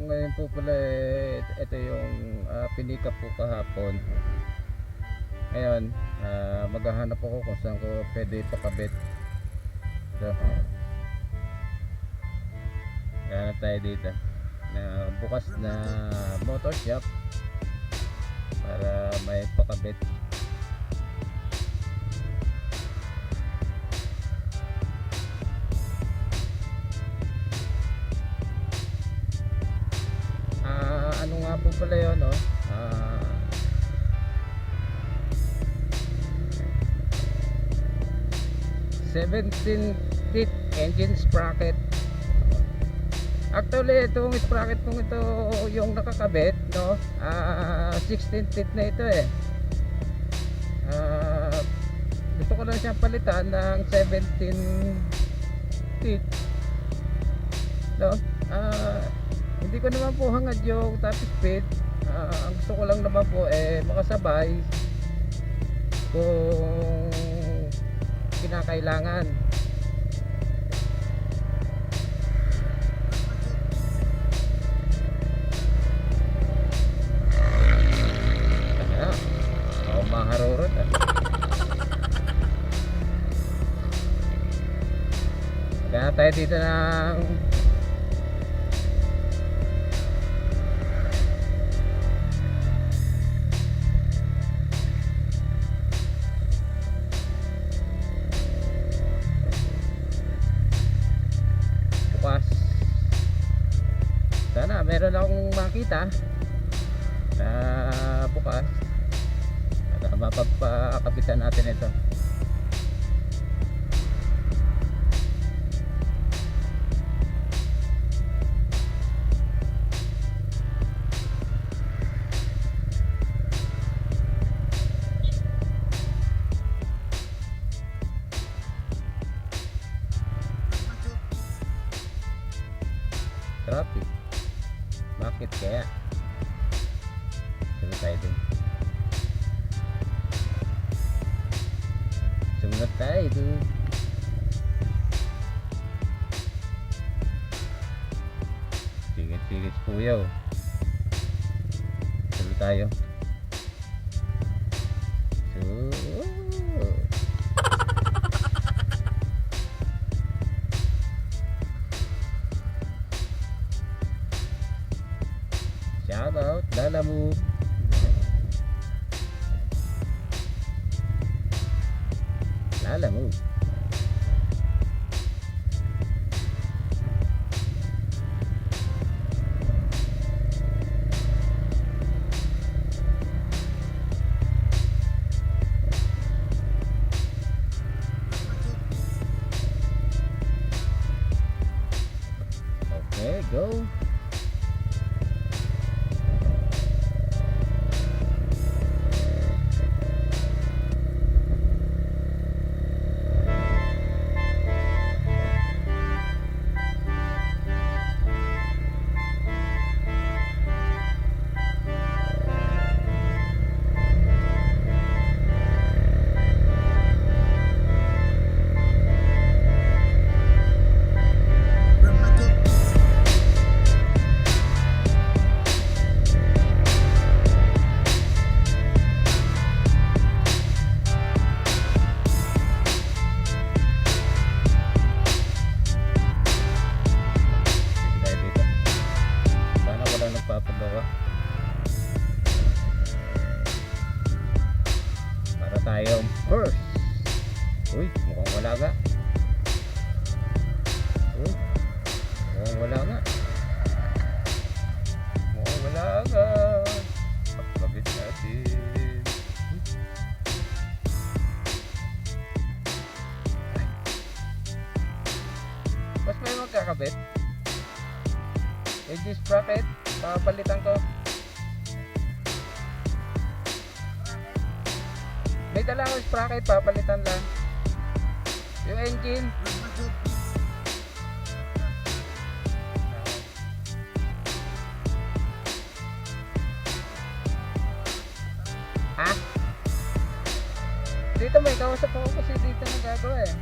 ngayon po pala ito yung pinikap po kahapon. Ngayon maghahanap ako kung saan ko pwede pakabit. So hanap tayo dito na bukas na motor shop para may pakabit. Ano nga po pala yun, no? 17 teeth engine sprocket. Actually itong sprocket kung ito yung nakakabit, no? 16 teeth na ito eh. Gusto ko lang siyang palitan ng 17 teeth, no? Hindi ko naman po hangad yung top speed. Ang gusto ko lang naman po makasabay kung kinakailangan. Ako maharurot Kaya tayo dito ng bukas. Sana meron akong makita na bukas at mapagpakapitan natin ito. Traffic, bakit kaya? Sunod tayo dun. Sunod tayo dun. Sigit-sigit puyaw. Sunod tayo. Shout out, Lalamu. Lalamu. Okay, go. Papagawa para tayong first. Uy, mukhang wala ga. Uy, mukhang wala ga. Mukhang wala ga. Pagkabit natin. Mas may magkakabit. Edge sprocket, papalitan ko. May dala akong sprocket, papalitan lang. Yung engine. Ha? Dito may kausap ako kasi dito nagagawa eh.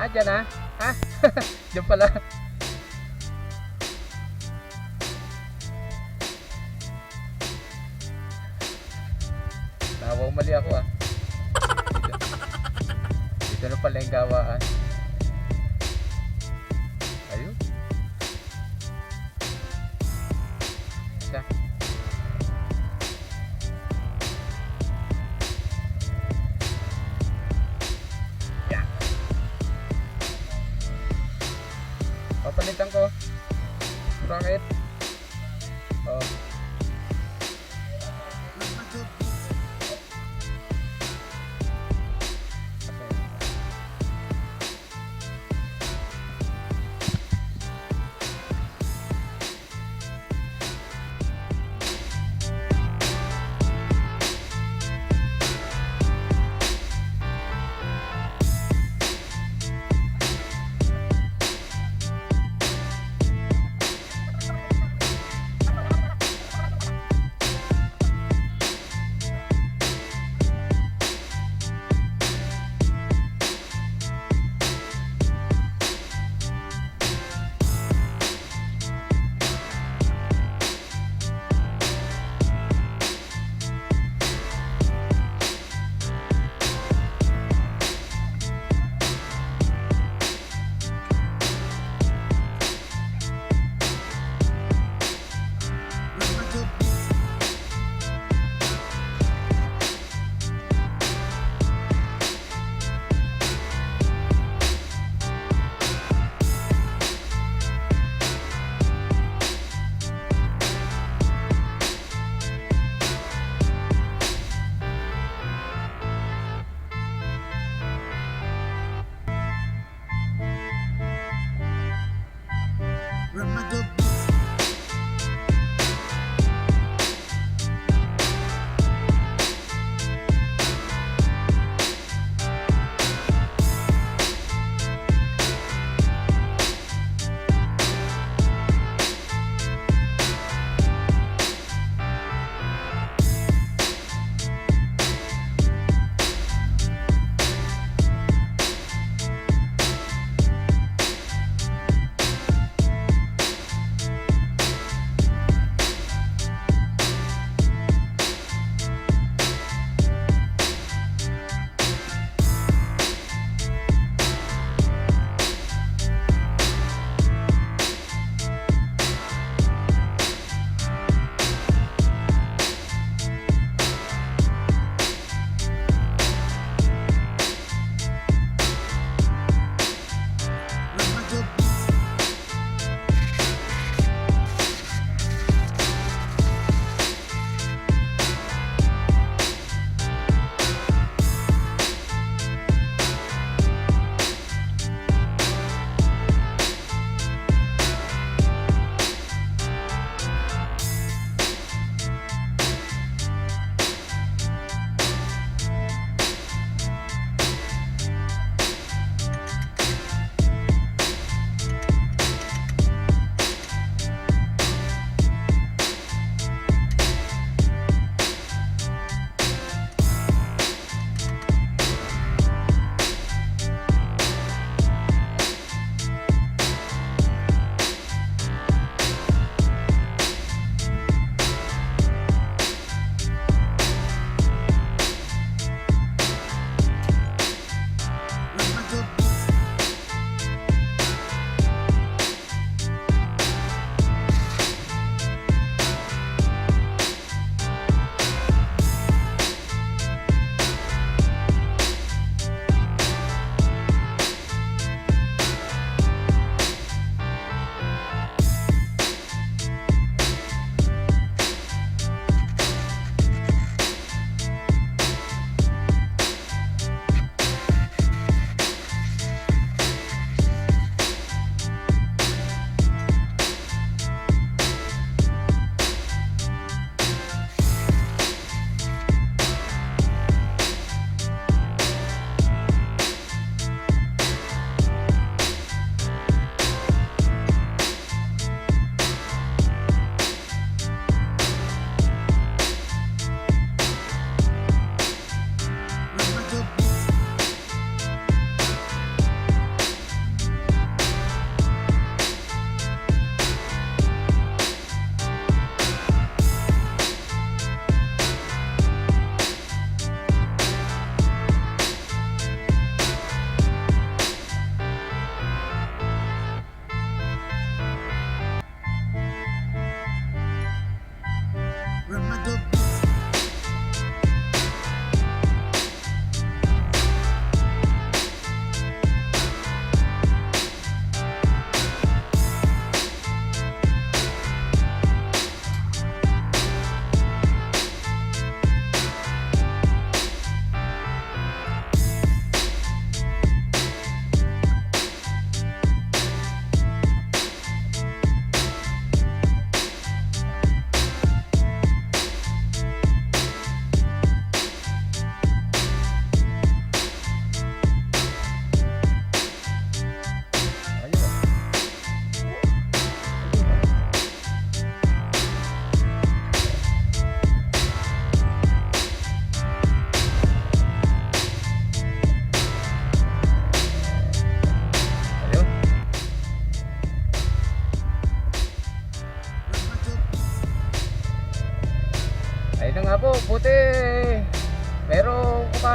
Dyan na. Ha? Diyan pala. Nawaw mali ako ah. Dito na pala yung gawaan. Ayun. Isa. Yeah. Papalitan ko. Sprocket. Oh.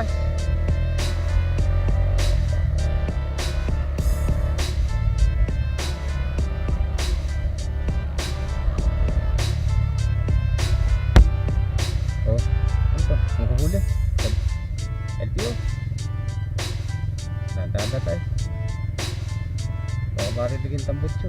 labas. Oh, ano to? Ang kuhuli. LPO. Nandada tayo. Baka mariligin tambutso.